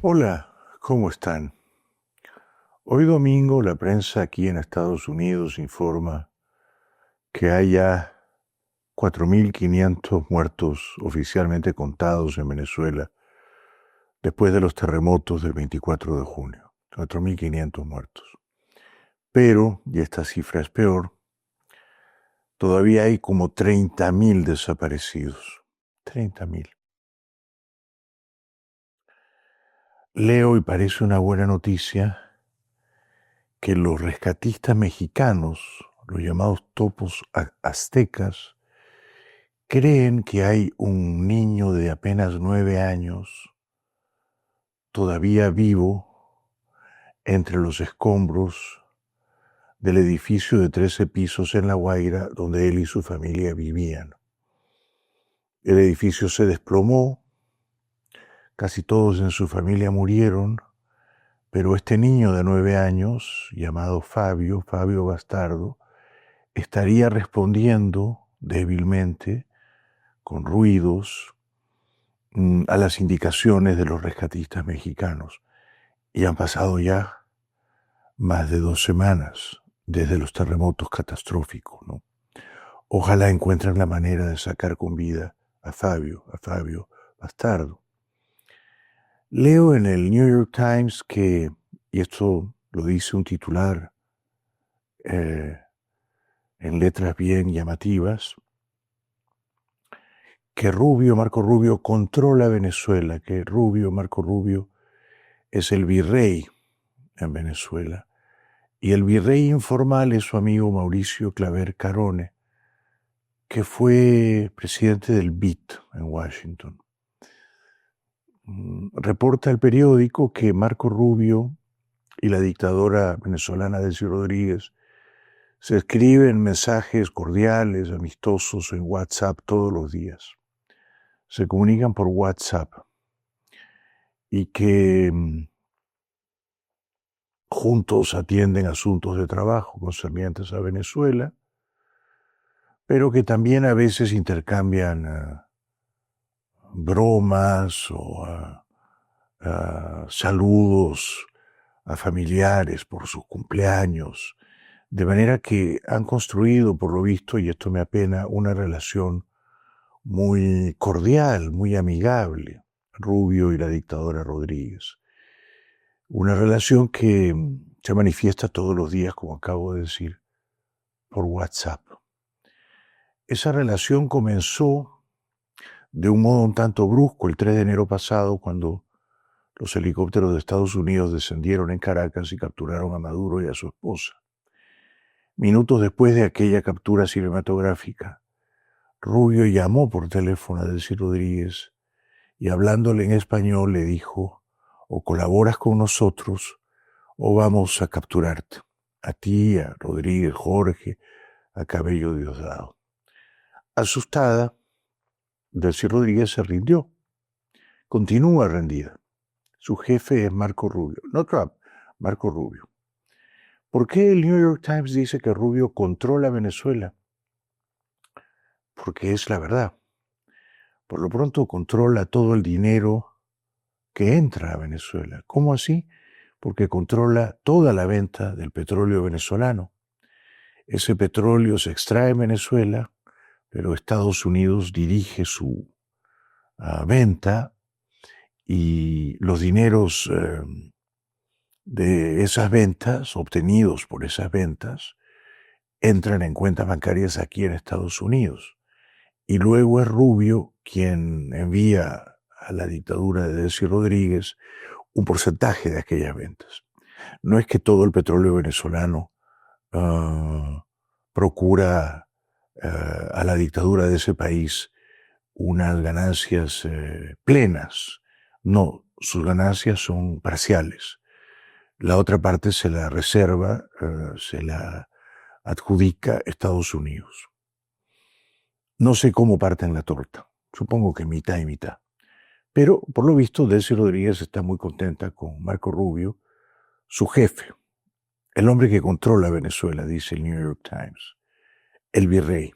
Hola, ¿cómo están? Hoy domingo la prensa aquí en Estados Unidos informa que hay ya 4.500 muertos oficialmente contados en Venezuela después de los terremotos del 24 de junio. 4.500 muertos. Pero, y esta cifra es peor, todavía hay como 30.000 desaparecidos. 30.000. Leo y parece una buena noticia que los rescatistas mexicanos, los llamados topos aztecas, creen que hay un niño de apenas 9 años todavía vivo entre los escombros del edificio de 13 pisos en La Guaira donde él y su familia vivían. El edificio se desplomó, casi todos en su familia murieron, pero este niño de 9 años, llamado Fabio Bastardo, estaría respondiendo débilmente, con ruidos, a las indicaciones de los rescatistas mexicanos. Y han pasado ya más de 2 semanas desde los terremotos catastróficos, ¿no? Ojalá encuentren la manera de sacar con vida a Fabio Bastardo. Leo en el New York Times que, y esto lo dice un titular en letras bien llamativas, que Marco Rubio, controla Venezuela, que Marco Rubio, es el virrey en Venezuela. Y el virrey informal es su amigo Mauricio Claver Carone, que fue presidente del BIT en Washington. Reporta el periódico que Marco Rubio y la dictadora venezolana Delcy Rodríguez se escriben mensajes cordiales, amistosos en WhatsApp todos los días. Se comunican por WhatsApp y que juntos atienden asuntos de trabajo concernientes a Venezuela, pero que también a veces intercambian bromas o saludos a familiares por sus cumpleaños, de manera que han construido, por lo visto, y esto me apena, una relación muy cordial, muy amigable, Rubio y la dictadora Rodríguez. Una relación que se manifiesta todos los días, como acabo de decir, por WhatsApp. Esa relación comenzó de un modo un tanto brusco el 3 de enero pasado, cuando los helicópteros de Estados Unidos descendieron en Caracas y capturaron a Maduro y a su esposa. Minutos después de aquella captura cinematográfica, Rubio llamó por teléfono a Delcy Rodríguez y hablándole en español le dijo: o colaboras con nosotros o vamos a capturarte, a ti, a Rodríguez, Jorge, a Cabello Diosdado. Asustada, Delcy Rodríguez se rindió. Continúa rendida. Su jefe es Marco Rubio, no Trump, Marco Rubio. ¿Por qué el New York Times dice que Rubio controla Venezuela? Porque es la verdad. Por lo pronto controla todo el dinero que entra a Venezuela. ¿Cómo así? Porque controla toda la venta del petróleo venezolano. Ese petróleo se extrae en Venezuela, pero Estados Unidos dirige su venta y los dineros de esas ventas, obtenidos por esas ventas, entran en cuentas bancarias aquí en Estados Unidos. Y luego es Rubio quien envía a la dictadura de Delcy Rodríguez un porcentaje de aquellas ventas. No es que todo el petróleo venezolano procura a la dictadura de ese país unas ganancias plenas. No, sus ganancias son parciales. La otra parte se la reserva, se la adjudica Estados Unidos. No sé cómo parten la torta. Supongo que mitad y mitad. Pero, por lo visto, Delcy Rodríguez está muy contenta con Marco Rubio, su jefe, el hombre que controla Venezuela, dice el New York Times, el virrey.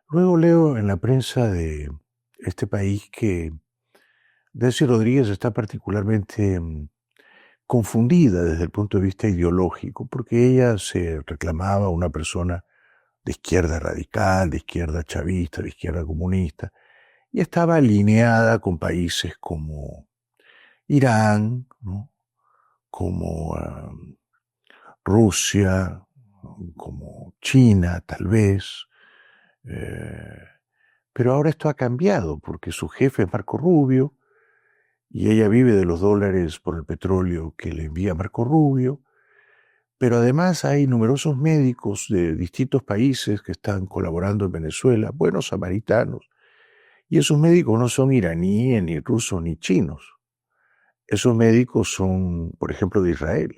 Luego leo en la prensa de este país que Delcy Rodríguez está particularmente confundida desde el punto de vista ideológico, porque ella se reclamaba una persona de izquierda radical, de izquierda chavista, de izquierda comunista, y estaba alineada con países como Irán, ¿no? Como Rusia, como China, tal vez. Pero ahora esto ha cambiado porque su jefe es Marco Rubio y ella vive de los dólares por el petróleo que le envía Marco Rubio. Pero además hay numerosos médicos de distintos países que están colaborando en Venezuela, buenos samaritanos. Y esos médicos no son iraníes, ni rusos, ni chinos. Esos médicos son, por ejemplo, de Israel,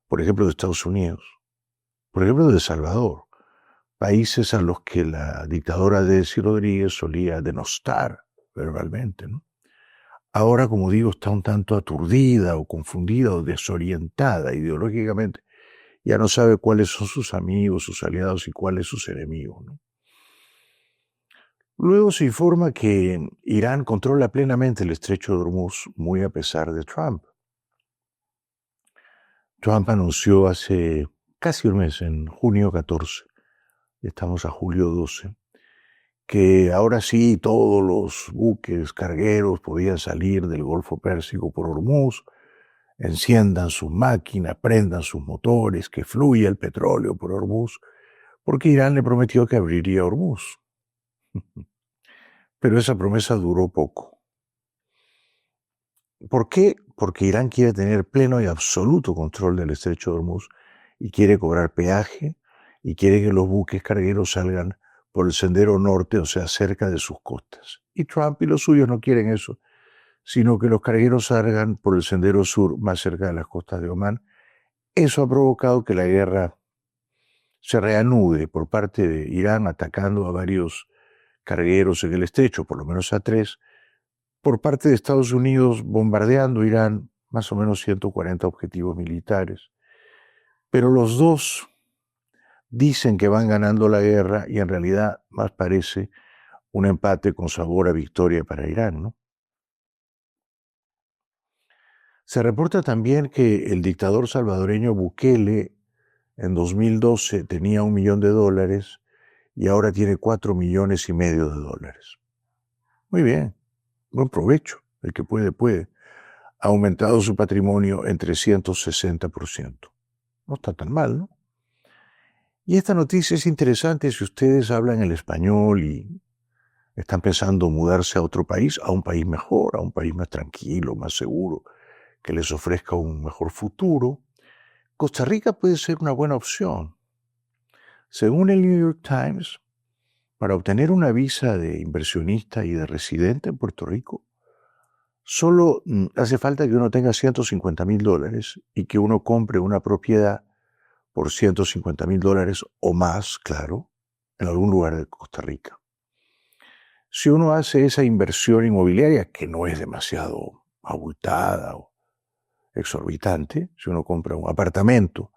por ejemplo, de Estados Unidos, por ejemplo, de El Salvador, países a los que la dictadora Delcy Rodríguez solía denostar verbalmente, ¿no? Ahora, como digo, está un tanto aturdida o confundida o desorientada ideológicamente. Ya no sabe cuáles son sus amigos, sus aliados y cuáles sus enemigos, ¿no? Luego se informa que Irán controla plenamente el estrecho de Hormuz, muy a pesar de Trump. Trump anunció hace casi un mes, en junio 14, estamos a julio 12, que ahora sí todos los buques cargueros podían salir del Golfo Pérsico por Hormuz, enciendan sus máquinas, prendan sus motores, que fluya el petróleo por Hormuz, porque Irán le prometió que abriría Hormuz. Pero esa promesa duró poco. ¿Por qué? Porque Irán quiere tener pleno y absoluto control del estrecho de Hormuz y quiere cobrar peaje y quiere que los buques cargueros salgan por el sendero norte, o sea, cerca de sus costas. Y Trump y los suyos no quieren eso, sino que los cargueros salgan por el sendero sur, más cerca de las costas de Omán. Eso ha provocado que la guerra se reanude por parte de Irán, atacando a varios cargueros en el estrecho, por lo menos a 3, por parte de Estados Unidos bombardeando Irán, más o menos 140 objetivos militares. Pero los dos dicen que van ganando la guerra y en realidad más parece un empate con sabor a victoria para Irán, ¿no? Se reporta también que el dictador salvadoreño Bukele en 2012 tenía $1 millón y ahora tiene $4,5 millones de dólares. Muy bien, buen provecho, el que puede, puede. Ha aumentado su patrimonio en 360%. No está tan mal, ¿no? Y esta noticia es interesante si ustedes hablan el español y están pensando mudarse a otro país, a un país mejor, a un país más tranquilo, más seguro, que les ofrezca un mejor futuro. Costa Rica puede ser una buena opción. Según el New York Times, para obtener una visa de inversionista y de residente en Puerto Rico, solo hace falta que uno tenga $150,000 y que uno compre una propiedad por $150,000 o más, claro, en algún lugar de Costa Rica. Si uno hace esa inversión inmobiliaria, que no es demasiado abultada o exorbitante, si uno compra un apartamento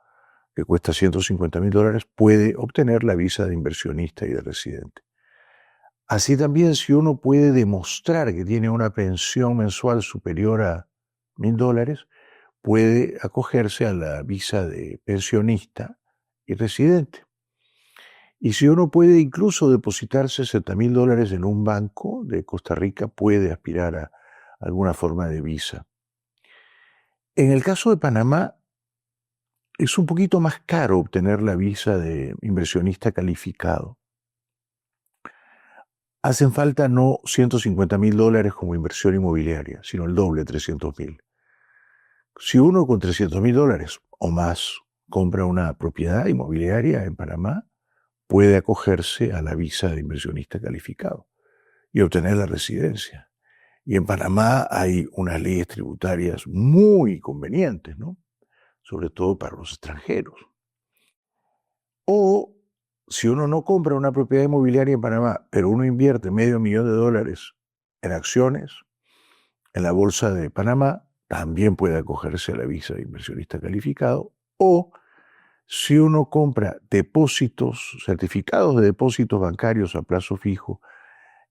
que cuesta $150,000, puede obtener la visa de inversionista y de residente. Así también, si uno puede demostrar que tiene una pensión mensual superior a $1,000, puede acogerse a la visa de pensionista y residente. Y si uno puede incluso depositar $60,000 en un banco de Costa Rica, puede aspirar a alguna forma de visa. En el caso de Panamá, es un poquito más caro obtener la visa de inversionista calificado. Hacen falta no $150,000 como inversión inmobiliaria, sino el doble, $300,000. Si uno con $300,000 o más compra una propiedad inmobiliaria en Panamá, puede acogerse a la visa de inversionista calificado y obtener la residencia. Y en Panamá hay unas leyes tributarias muy convenientes, ¿no? Sobre todo para los extranjeros. O si uno no compra una propiedad inmobiliaria en Panamá, pero uno invierte $500,000 en acciones en la bolsa de Panamá, también puede acogerse a la visa de inversionista calificado. O si uno compra depósitos, certificados de depósitos bancarios a plazo fijo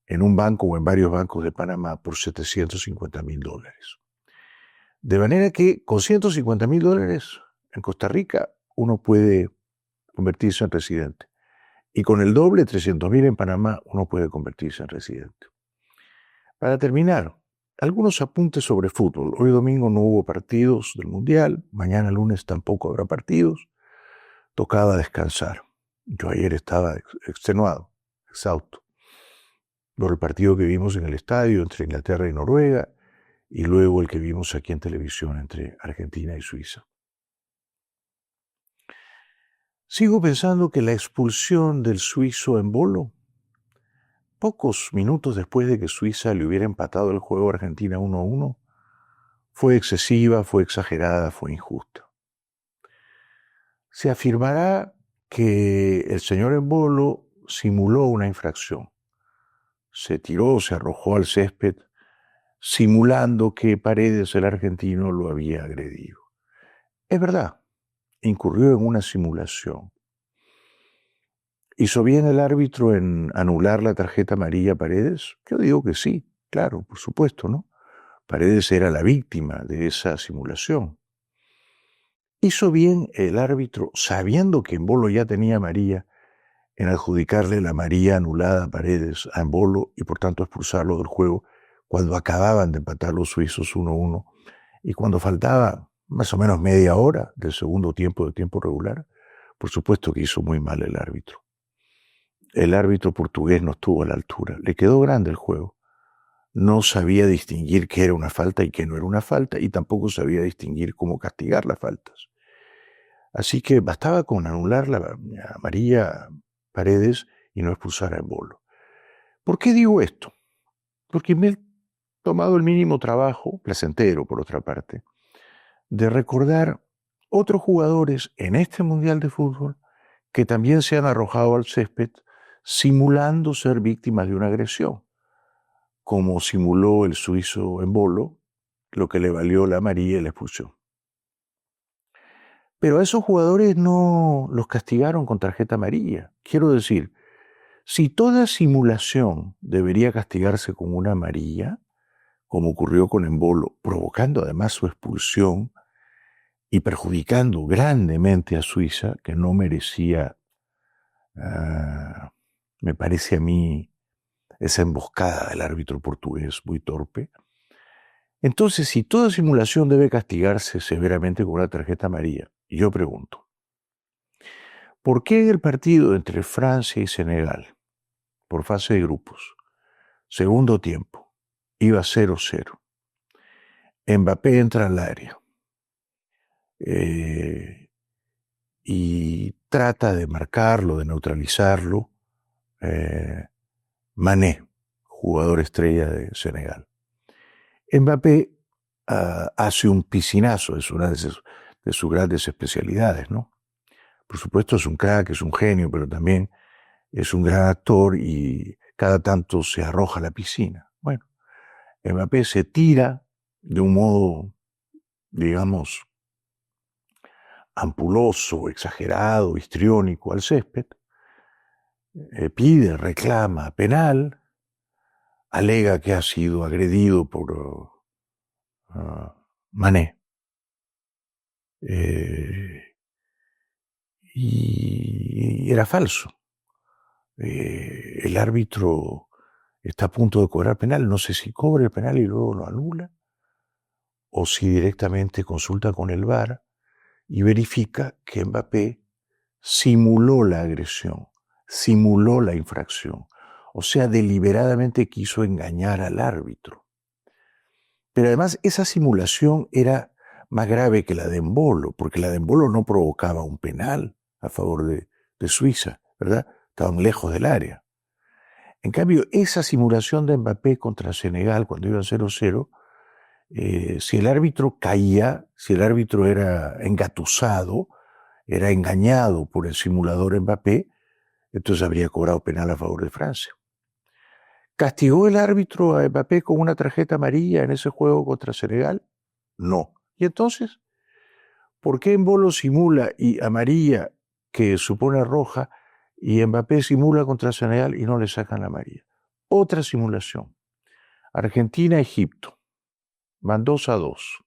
en un banco o en varios bancos de Panamá por $750,000. De manera que con $150,000 en Costa Rica uno puede convertirse en residente. Y con el doble, 300,000 en Panamá, uno puede convertirse en residente. Para terminar, algunos apuntes sobre fútbol. Hoy domingo no hubo partidos del Mundial, mañana lunes tampoco habrá partidos. Tocaba descansar. Yo ayer estaba extenuado, exhausto, por el partido que vimos en el estadio entre Inglaterra y Noruega, y luego el que vimos aquí en televisión entre Argentina y Suiza. Sigo pensando que la expulsión del suizo Embolo, pocos minutos después de que Suiza le hubiera empatado el juego a Argentina 1-1, fue excesiva, fue exagerada, fue injusta. Se afirmará que el señor Embolo simuló una infracción. Se tiró, se arrojó al césped, simulando que Paredes, el argentino, lo había agredido. Es verdad, incurrió en una simulación. ¿Hizo bien el árbitro en anular la tarjeta amarilla a Paredes? Yo digo que sí, claro, por supuesto, ¿no? Paredes era la víctima de esa simulación. ¿Hizo bien el árbitro, sabiendo que Embolo ya tenía amarilla, en adjudicarle la amarilla anulada a Paredes a Embolo y por tanto expulsarlo del juego cuando acababan de empatar los suizos 1-1 y cuando faltaba más o menos media hora del segundo tiempo de tiempo regular? Por supuesto que hizo muy mal el árbitro. El árbitro portugués no estuvo a la altura. Le quedó grande el juego. No sabía distinguir qué era una falta y qué no era una falta, y tampoco sabía distinguir cómo castigar las faltas. Así que bastaba con anular la amarilla Paredes y no expulsar a Embolo. ¿Por qué digo esto? Porque me he tomado el mínimo trabajo, placentero por otra parte, de recordar otros jugadores en este Mundial de Fútbol que también se han arrojado al césped simulando ser víctimas de una agresión, como simuló el suizo Embolo, lo que le valió la amarilla y la expulsión. Pero a esos jugadores no los castigaron con tarjeta amarilla. Quiero decir, si toda simulación debería castigarse con una amarilla, como ocurrió con Embolo, provocando además su expulsión y perjudicando grandemente a Suiza, que no merecía, me parece a mí, esa emboscada del árbitro portugués muy torpe. Entonces, si toda simulación debe castigarse severamente con una tarjeta amarilla, yo pregunto, ¿por qué en el partido entre Francia y Senegal, por fase de grupos, segundo tiempo, iba 0-0, Mbappé entra al área y trata de marcarlo, de neutralizarlo, Mané, jugador estrella de Senegal? Mbappé hace un piscinazo, es una de sus grandes especialidades, ¿no? Por supuesto es un crack, es un genio, pero también es un gran actor y cada tanto se arroja a la piscina. Bueno, Mbappé se tira de un modo, digamos, ampuloso, exagerado, histriónico al césped, pide, reclama penal, alega que ha sido agredido por Mané. Y era falso. El árbitro está a punto de cobrar penal, no sé si cobra el penal y luego lo anula, o si directamente consulta con el VAR y verifica que Mbappé simuló la agresión, simuló la infracción, o sea, deliberadamente quiso engañar al árbitro. Pero además esa simulación era más grave que la de Embolo, porque la de Embolo no provocaba un penal a favor de Suiza, ¿verdad? Estaban lejos del área. En cambio, esa simulación de Mbappé contra Senegal cuando iban 0-0, si el árbitro caía, si el árbitro era engatusado, era engañado por el simulador Mbappé, entonces habría cobrado penal a favor de Francia. ¿Castigó el árbitro a Mbappé con una tarjeta amarilla en ese juego contra Senegal? No. ¿Y entonces? ¿Por qué Embolo simula y amarilla que supone roja y Mbappé simula contra Senegal y no le sacan la amarilla? Otra simulación. Argentina-Egipto. Van 2-2.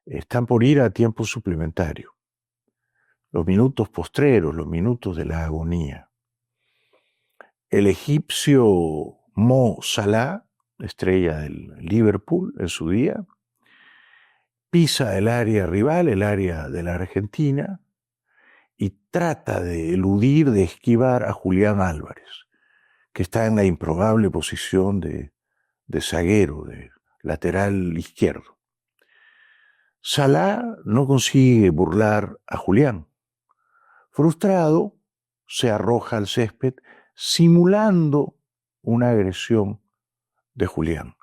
Están por ir a tiempo suplementario. Los minutos postreros, los minutos de la agonía. El egipcio Mo Salah, estrella del Liverpool en su día, pisa el área rival, el área de la Argentina, y trata de eludir, de esquivar a Julián Álvarez, que está en la improbable posición de zaguero, de lateral izquierdo. Salah no consigue burlar a Julián. Frustrado, se arroja al césped simulando una agresión de Julián.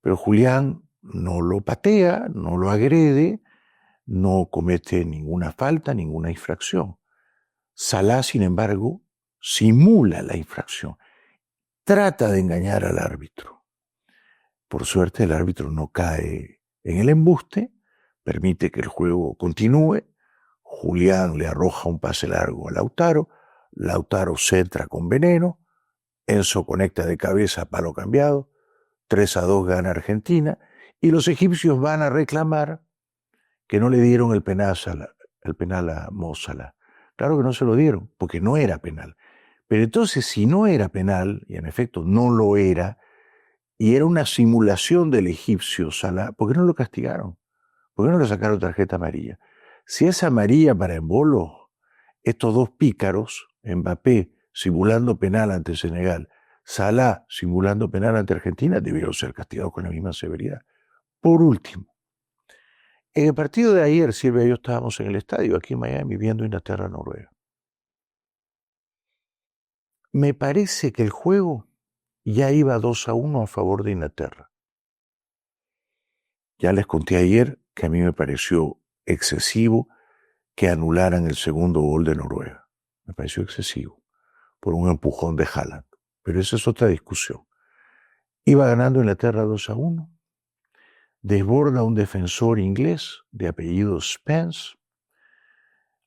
Pero Julián no lo patea, no lo agrede, no comete ninguna falta, ninguna infracción. Salah, sin embargo, simula la infracción. Trata de engañar al árbitro. Por suerte, el árbitro no cae en el embuste, permite que el juego continúe. Julián le arroja un pase largo a Lautaro. Lautaro centra con veneno. Enzo conecta de cabeza a palo cambiado. 3-2 gana Argentina. Y los egipcios van a reclamar que no le dieron el penal a Mo Salah. Claro que no se lo dieron, porque no era penal. Pero entonces, si no era penal, y en efecto no lo era, y era una simulación del egipcio Salah, ¿por qué no lo castigaron? ¿Por qué no le sacaron tarjeta amarilla? Si es amarilla para Embolo, estos dos pícaros, Mbappé simulando penal ante Senegal, Salah simulando penal ante Argentina, debieron ser castigados con la misma severidad. Por último, en el partido de ayer, Silvia y yo estábamos en el estadio aquí en Miami viendo Inglaterra-Noruega. Me parece que el juego ya iba 2-1 a favor de Inglaterra. Ya les conté ayer que a mí me pareció excesivo que anularan el segundo gol de Noruega. Me pareció excesivo por un empujón de Haaland. Pero esa es otra discusión. Iba ganando Inglaterra 2-1. Desborda un defensor inglés de apellido Spence.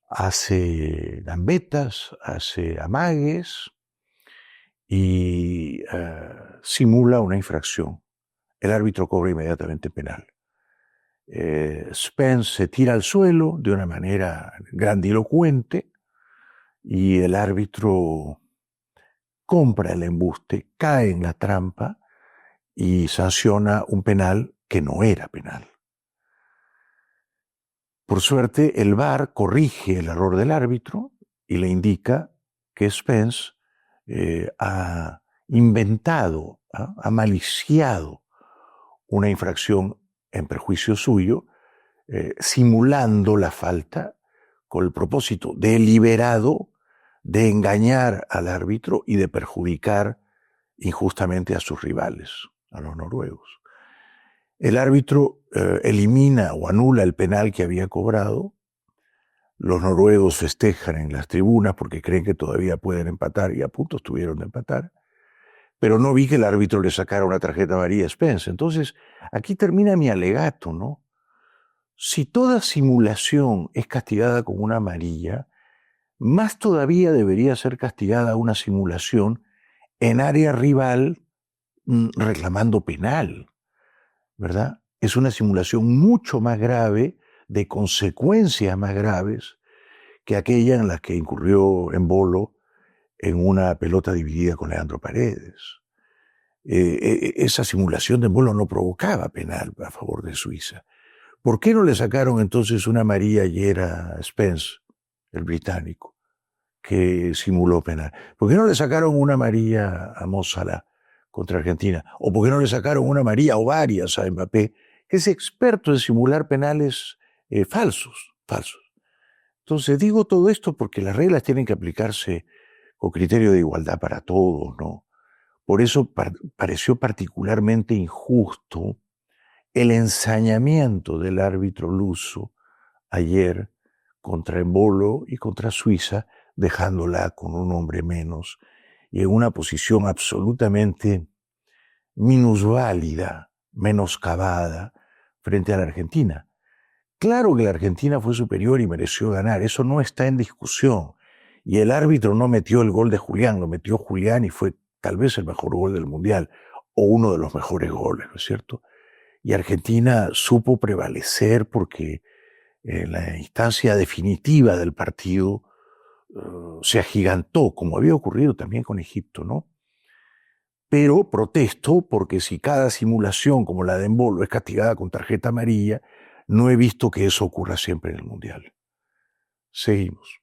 Hace gambetas, hace amagues y simula una infracción. El árbitro cobra inmediatamente penal. Spence se tira al suelo de una manera grandilocuente y el árbitro compra el embuste, cae en la trampa y sanciona un penal que no era penal. Por suerte, el VAR corrige el error del árbitro y le indica que Spence ha inventado, ha maliciado una infracción en perjuicio suyo, simulando la falta con el propósito deliberado de engañar al árbitro y de perjudicar injustamente a sus rivales, a los noruegos. El árbitro elimina o anula el penal que había cobrado. Los noruegos festejan en las tribunas porque creen que todavía pueden empatar y a punto estuvieron de empatar. Pero no vi que el árbitro le sacara una tarjeta amarilla a Spence. Entonces, aquí termina mi alegato, ¿no? Si toda simulación es castigada con una amarilla, más todavía debería ser castigada una simulación en área rival reclamando penal, ¿verdad? Es una simulación mucho más grave, de consecuencias más graves que aquella en la que incurrió Embolo en una pelota dividida con Leandro Paredes. Esa simulación de Embolo no provocaba penal a favor de Suiza. ¿Por qué no le sacaron entonces una amarilla ayer a Spence, el británico, que simuló penal? ¿Por qué no le sacaron una amarilla a Mo Salah contra Argentina? ¿O por qué no le sacaron una amarilla o varias a Mbappé, que es experto en simular penales falsos? Entonces digo todo esto porque las reglas tienen que aplicarse con criterio de igualdad para todos, ¿no? Por eso pareció particularmente injusto el ensañamiento del árbitro luso ayer contra Embolo y contra Suiza, dejándola con un hombre menos y en una posición absolutamente minusválida, menoscabada frente a la Argentina. Claro que la Argentina fue superior y mereció ganar, eso no está en discusión. Y el árbitro no metió el gol de Julián, lo metió Julián y fue tal vez el mejor gol del Mundial o uno de los mejores goles, ¿no es cierto? Y Argentina supo prevalecer porque en la instancia definitiva del partido se agigantó, como había ocurrido también con Egipto, ¿no? Pero protesto porque si cada simulación como la de Embolo es castigada con tarjeta amarilla, no he visto que eso ocurra siempre en el Mundial. Seguimos.